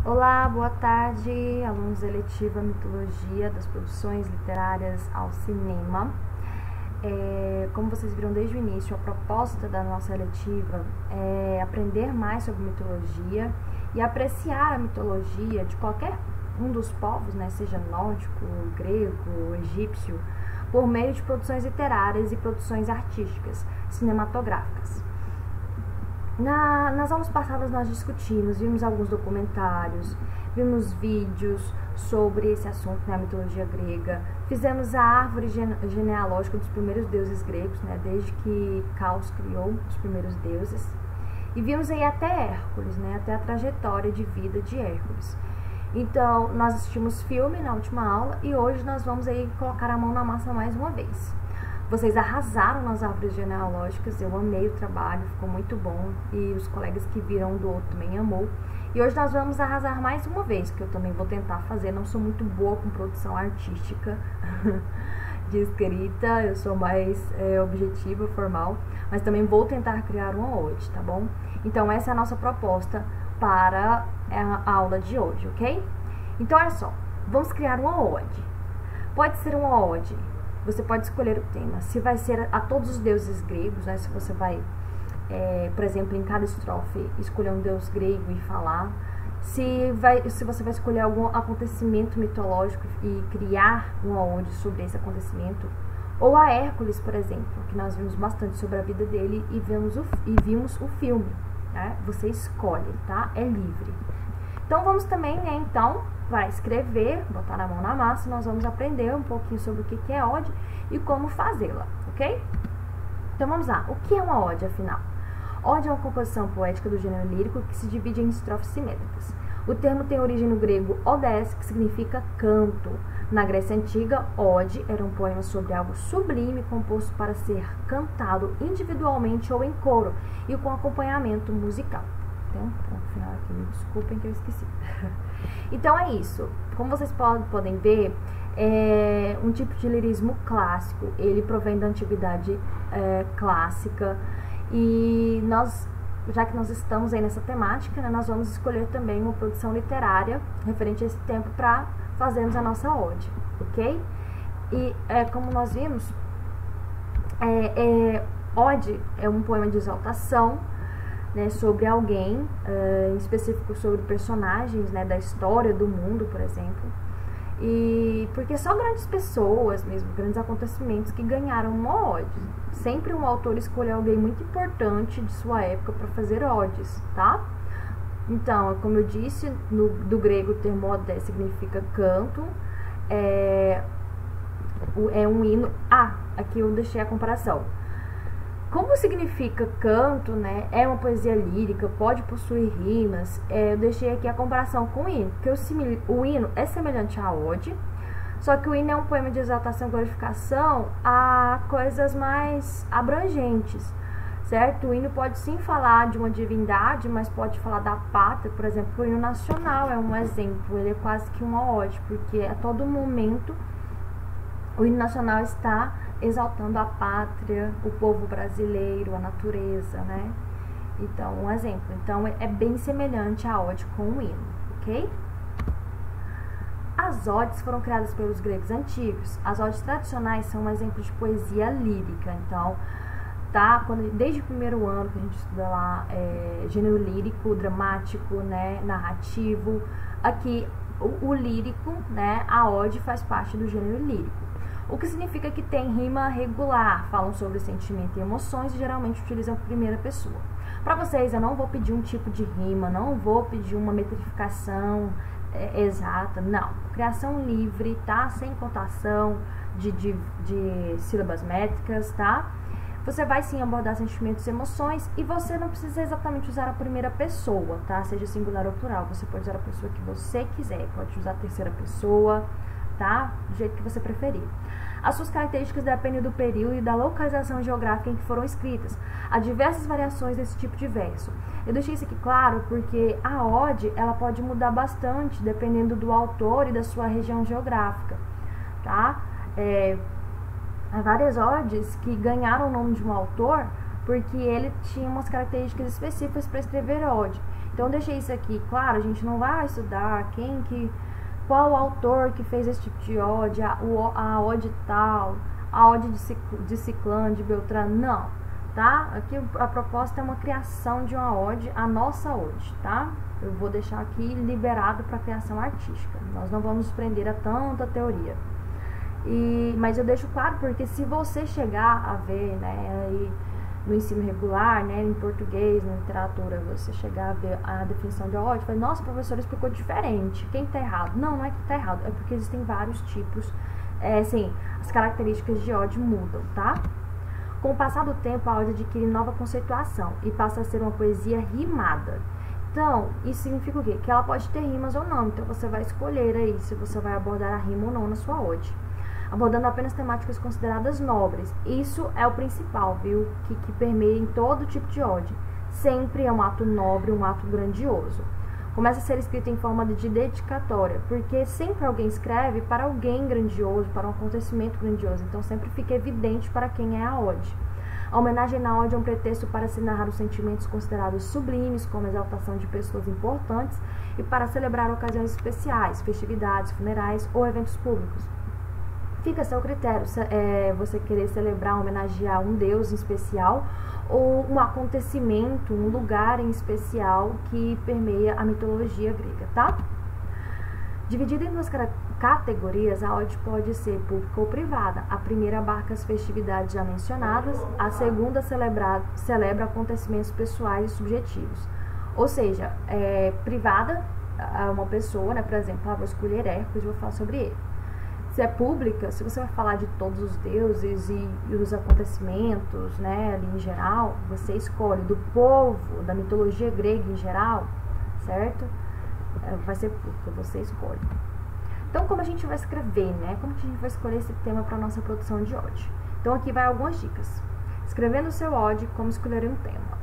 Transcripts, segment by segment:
Olá, boa tarde, alunos da eletiva Mitologia, das produções literárias ao cinema. Como vocês viram desde o início, a proposta da nossa eletiva é aprender mais sobre mitologia e apreciar a mitologia de qualquer um dos povos, né, seja nórdico, grego, egípcio, por meio de produções literárias e produções artísticas, cinematográficas. Nas aulas passadas nós discutimos, vimos alguns documentários, vimos vídeos sobre esse assunto, né, a mitologia grega, fizemos a árvore genealógica dos primeiros deuses gregos, né, desde que Caos criou os primeiros deuses, e vimos aí até Hércules, né, até a trajetória de vida de Hércules. Então, nós assistimos filme na última aula e hoje nós vamos aí colocar a mão na massa mais uma vez. Vocês arrasaram nas árvores genealógicas, eu amei o trabalho, ficou muito bom e os colegas que viram um do outro também amou. E hoje nós vamos arrasar mais uma vez, que eu também vou tentar fazer, não sou muito boa com produção artística de escrita, eu sou mais objetiva, formal, mas também vou tentar criar uma ode, tá bom? Então essa é a nossa proposta para a aula de hoje, ok? Então olha só, vamos criar uma ode. Pode ser uma ode. Você pode escolher o tema, se vai ser a todos os deuses gregos, né? Se você vai, por exemplo, em cada estrofe, escolher um deus grego e falar. Se você vai escolher algum acontecimento mitológico e criar uma ode sobre esse acontecimento. Ou a Hércules, por exemplo, que nós vimos bastante sobre a vida dele e vimos o filme. Né? Você escolhe, tá? É livre. Então vamos também, né, vai escrever, botar a mão na massa, nós vamos aprender um pouquinho sobre o que é ode e como fazê-la, ok? Então vamos lá, o que é uma ode, afinal? Ode é uma composição poética do gênero lírico que se divide em estrofes simétricas. O termo tem origem no grego odes, que significa canto. Na Grécia Antiga, ode era um poema sobre algo sublime composto para ser cantado individualmente ou em coro e com acompanhamento musical. Tem um ponto final aqui, me desculpem que eu esqueci. Então é isso. Como vocês podem ver, é um tipo de lirismo clássico. Ele provém da antiguidade clássica. E já que nós estamos aí nessa temática, né, nós vamos escolher também uma produção literária referente a esse tempo para fazermos a nossa ode, ok? E como nós vimos, ode é um poema de exaltação, né, sobre alguém, em específico sobre personagens, né, da história do mundo, por exemplo. E porque só grandes pessoas, mesmo grandes acontecimentos, que ganharam uma ode. Sempre um autor escolheu alguém muito importante de sua época para fazer odes, tá? Então, como eu disse, do grego o termo ode significa canto, é um hino. Aqui eu deixei a comparação. Como significa canto, né, é uma poesia lírica, pode possuir rimas, eu deixei aqui a comparação com o hino, porque o hino é semelhante à ode, só que o hino é um poema de exaltação e glorificação a coisas mais abrangentes, certo? O hino pode sim falar de uma divindade, mas pode falar da pátria, por exemplo, o hino nacional é um exemplo, ele é quase que uma ode, porque a todo momento o hino nacional está exaltando a pátria, o povo brasileiro, a natureza, né? Então, um exemplo. Então, é bem semelhante à ode com o hino, ok? As odes foram criadas pelos gregos antigos. As odes tradicionais são um exemplo de poesia lírica. Então, desde o primeiro ano que a gente estuda lá, gênero lírico, dramático, né, narrativo. Aqui, o lírico, né, a ode faz parte do gênero lírico. O que significa que tem rima regular, falam sobre sentimento e emoções e geralmente utilizam a primeira pessoa. Para vocês, eu não vou pedir um tipo de rima, não vou pedir uma metrificação exata, não. Criação livre, tá? Sem contação de sílabas métricas, tá? Você vai sim abordar sentimentos e emoções e você não precisa exatamente usar a primeira pessoa, tá? Seja singular ou plural, você pode usar a pessoa que você quiser, pode usar a terceira pessoa, tá? Do jeito que você preferir. As suas características dependem do período e da localização geográfica em que foram escritas. Há diversas variações desse tipo de verso. Eu deixei isso aqui claro porque a ode, ela pode mudar bastante dependendo do autor e da sua região geográfica, tá? Há várias odes que ganharam o nome de um autor porque ele tinha umas características específicas para escrever ode. Então, deixei isso aqui claro, a gente não vai estudar qual o autor que fez esse tipo de ode, a ode tal, a ode de Ciclano, de Beltrano, não, tá? Aqui a proposta é uma criação de uma ode, a nossa ode, tá? Eu vou deixar aqui liberado para criação artística, nós não vamos prender a tanta teoria. Mas eu deixo claro porque se você chegar a ver, né, aí no ensino regular, né, em português, na literatura, você chegar a ver a definição de ode, fala, nossa, o professor explicou diferente, quem tá errado? Não é que tá errado, é porque existem vários tipos, assim, as características de ode mudam, tá? Com o passar do tempo, a ode adquire nova conceituação e passa a ser uma poesia rimada. Então, isso significa o quê? Que ela pode ter rimas ou não, então você vai escolher aí se você vai abordar a rima ou não na sua ode. Abordando apenas temáticas consideradas nobres. Isso é o principal, viu? Que permeia em todo tipo de ode. Sempre é um ato nobre, um ato grandioso. Começa a ser escrito em forma de dedicatória, porque sempre alguém escreve para alguém grandioso, para um acontecimento grandioso. Então sempre fica evidente para quem é a ode. A homenagem na ode é um pretexto para se narrar os sentimentos considerados sublimes, como a exaltação de pessoas importantes, e para celebrar ocasiões especiais, festividades, funerais ou eventos públicos. Fica a seu critério, você querer celebrar, homenagear um deus em especial ou um acontecimento, um lugar em especial que permeia a mitologia grega, tá? Dividida em duas categorias, a ode pode ser pública ou privada. A primeira abarca as festividades já mencionadas, a segunda celebra acontecimentos pessoais e subjetivos. Ou seja, privada, uma pessoa, né, por exemplo, vou escolher Hércules e vou falar sobre ele. Se é pública, se você vai falar de todos os deuses e os acontecimentos, né, ali em geral, você escolhe do povo, da mitologia grega em geral, certo? Vai ser pública, você escolhe. Então, como a gente vai escrever, né? Como que a gente vai escolher esse tema para nossa produção de ode? Então, aqui vai algumas dicas. Escrevendo o seu ode, como escolher um tema.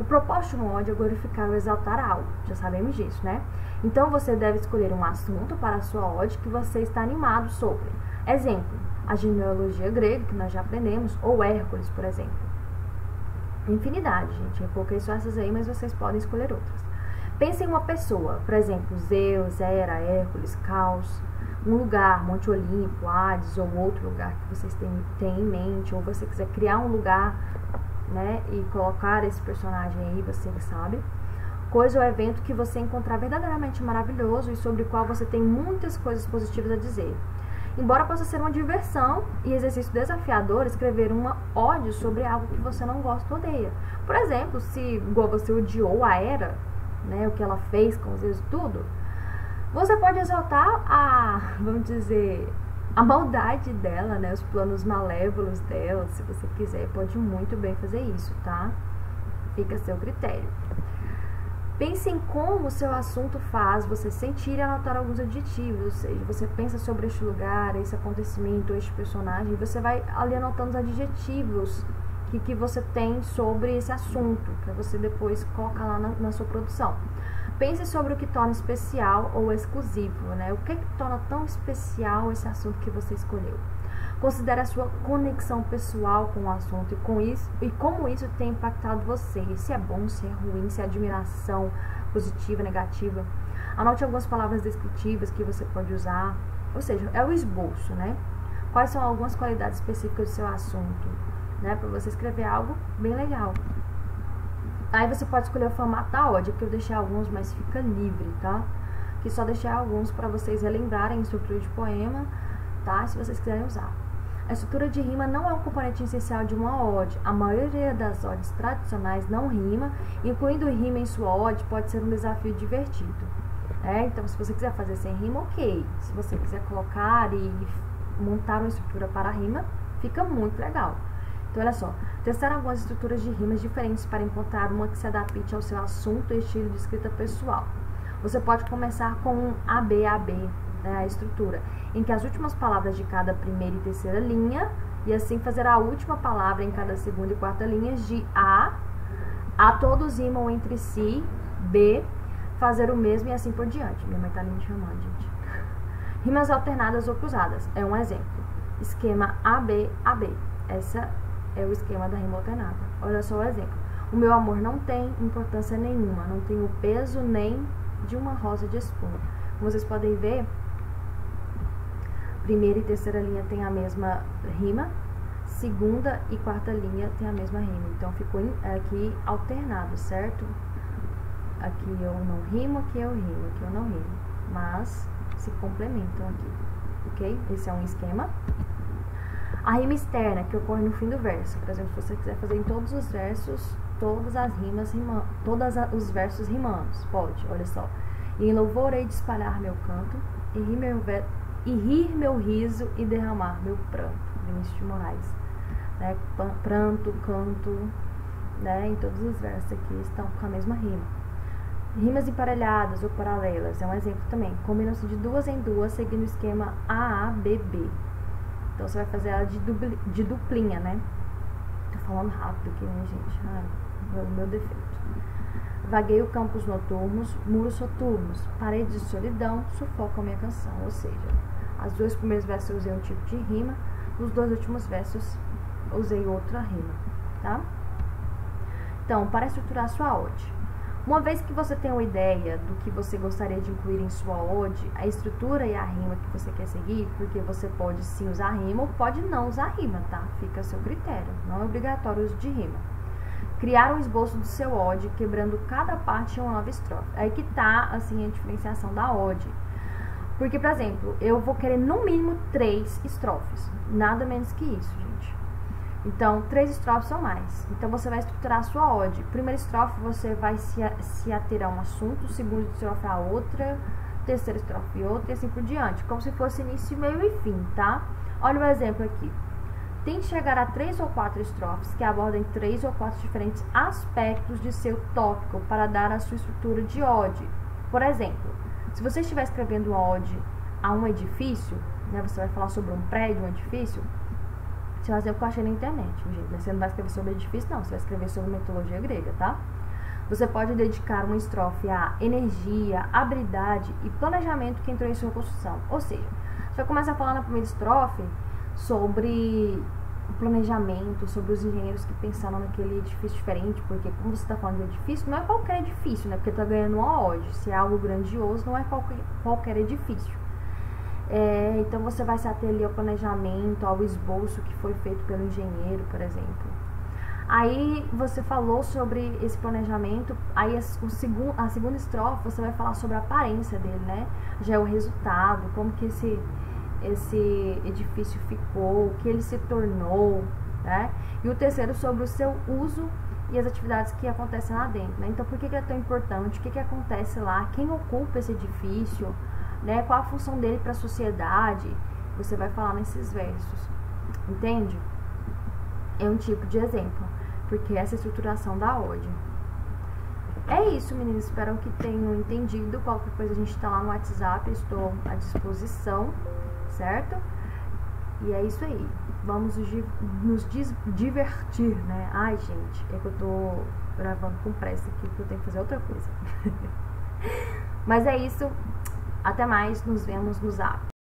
O propósito de uma ode é glorificar ou exaltar algo, já sabemos disso, né? Então, você deve escolher um assunto para a sua ode que você está animado sobre. Exemplo, a genealogia grega, que nós já aprendemos, ou Hércules, por exemplo. Infinidade, gente. Eu coloquei só essas aí, mas vocês podem escolher outras. Pense em uma pessoa, por exemplo, Zeus, Hera, Hércules, Caos, um lugar, Monte Olimpo, Hades, ou outro lugar que vocês têm em mente, ou você quiser criar um lugar, né, e colocar esse personagem aí, você sabe. Coisa ou evento que você encontrar verdadeiramente maravilhoso e sobre o qual você tem muitas coisas positivas a dizer. Embora possa ser uma diversão e exercício desafiador escrever uma ode sobre algo que você não gosta ou odeia. Por exemplo, se igual você odiou a Hera, né, o que ela fez com os deuses e tudo, você pode exaltar vamos dizer, a maldade dela, né, os planos malévolos dela, se você quiser, pode muito bem fazer isso, tá? Fica a seu critério. Pense em como o seu assunto faz você sentir e anotar alguns adjetivos, ou seja, você pensa sobre este lugar, esse acontecimento, este personagem, e você vai ali anotando os adjetivos que você tem sobre esse assunto, para você depois colocar lá na sua produção. Pense sobre o que torna especial ou exclusivo, né? O que torna tão especial esse assunto que você escolheu. Considere a sua conexão pessoal com o assunto e como isso tem impactado você. Se é bom, se é ruim, se é admiração positiva, negativa. Anote algumas palavras descritivas que você pode usar. Ou seja, é o esboço, né? Quais são algumas qualidades específicas do seu assunto, né? Para você escrever algo bem legal. Aí você pode escolher o formato da ode, que eu deixei alguns, mas fica livre, tá? Que só deixei alguns para vocês relembrarem a estrutura de poema, tá? Se vocês quiserem usar. A estrutura de rima não é um componente essencial de uma ode. A maioria das odes tradicionais não rima, incluindo rima em sua ode pode ser um desafio divertido. Então, se você quiser fazer sem rima, ok. Se você quiser colocar e montar uma estrutura para a rima, fica muito legal. Então, olha só, testar algumas estruturas de rimas diferentes para encontrar uma que se adapte ao seu assunto e estilo de escrita pessoal. Você pode começar com um ABAB, né, a estrutura, em que as últimas palavras de cada primeira e terceira linha, e assim fazer a última palavra em cada segunda e quarta linhas de A todos rimam entre si, B, fazer o mesmo e assim por diante. Minha mãe tá me chamando, gente. Rimas alternadas ou cruzadas, é um exemplo. Esquema AB-AB, essa é o esquema da rima alternada. Olha só o exemplo. O meu amor não tem importância nenhuma, não tem o peso nem de uma rosa de espuma. Como vocês podem ver, primeira e terceira linha tem a mesma rima, segunda e quarta linha tem a mesma rima. Então ficou aqui alternado, certo? Aqui eu não rimo, aqui eu rimo, aqui eu não rimo, mas se complementam aqui, ok? Esse é um esquema. A rima externa, que ocorre no fim do verso. Por exemplo, se você quiser fazer em todos os versos, todas as rimas rimando, os versos rimando, pode, olha só. E em louvor hei de espalhar meu canto, e rir meu riso e derramar meu pranto. Vinícius de Moraes. Né? Pranto, canto, né? Em todos os versos aqui estão com a mesma rima. Rimas emparelhadas ou paralelas é um exemplo também. Combinam-se de duas em duas, seguindo o esquema AABB. Então você vai fazer ela de duplinha, né? Tô falando rápido aqui, né, gente? Ai, meu defeito. Vagueio campos noturnos, muros soturnos, paredes de solidão, sufocam minha canção. Ou seja, as dois primeiros versos eu usei um tipo de rima, os dois últimos versos eu usei outra rima, tá? Então, para estruturar sua ode. Uma vez que você tem uma ideia do que você gostaria de incluir em sua ode, a estrutura e a rima que você quer seguir, porque você pode sim usar rima ou pode não usar rima, tá? Fica a seu critério, não é obrigatório o uso de rima. Criar um esboço do seu ode, quebrando cada parte em uma nova estrofe. Aí que tá, assim, a diferenciação da ode. Porque, por exemplo, eu vou querer no mínimo 3 estrofes, nada menos que isso, gente. Então, 3 estrofes ou mais. Então, você vai estruturar a sua ode. Primeira estrofe, você vai se ater a um assunto. Segunda estrofe a outra. Terceira estrofe e outra. E assim por diante. Como se fosse início, meio e fim, tá? Olha o exemplo aqui. Tente chegar a 3 ou 4 estrofes que abordem 3 ou 4 diferentes aspectos de seu tópico para dar a sua estrutura de ode. Por exemplo, se você estiver escrevendo uma ode a um edifício, né? Você vai falar sobre um prédio, um edifício. Você vai fazer o que eu achei na internet, gente. Mas você não vai escrever sobre edifício, não. Você vai escrever sobre mitologia grega, tá? Você pode dedicar uma estrofe a energia, habilidade e planejamento que entrou em sua construção. Ou seja, você vai começar a falar na primeira estrofe sobre o planejamento, sobre os engenheiros que pensaram naquele edifício diferente, porque como você está falando de edifício, não é qualquer edifício, né? Porque está ganhando uma ode. Se é algo grandioso, não é qualquer edifício. Então você vai se ater ali ao planejamento, ao esboço que foi feito pelo engenheiro, por exemplo. Aí você falou sobre esse planejamento, aí a segunda estrofe você vai falar sobre a aparência dele, né? Já é o resultado, como que esse edifício ficou, o que ele se tornou, né? E o terceiro sobre o seu uso e as atividades que acontecem lá dentro, né? Então por que é tão importante, o que acontece lá, quem ocupa esse edifício, né? Qual a função dele para a sociedade, você vai falar nesses versos, entende? É um tipo de exemplo, porque essa é a estruturação da ode. É isso, meninas, espero que tenham entendido. Qualquer coisa a gente tá lá no WhatsApp, estou à disposição, certo? E é isso aí, vamos nos divertir, né? Ai, gente, é que eu tô gravando com pressa aqui, porque eu tenho que fazer outra coisa. Mas é isso. Até mais, nos vemos no Zap.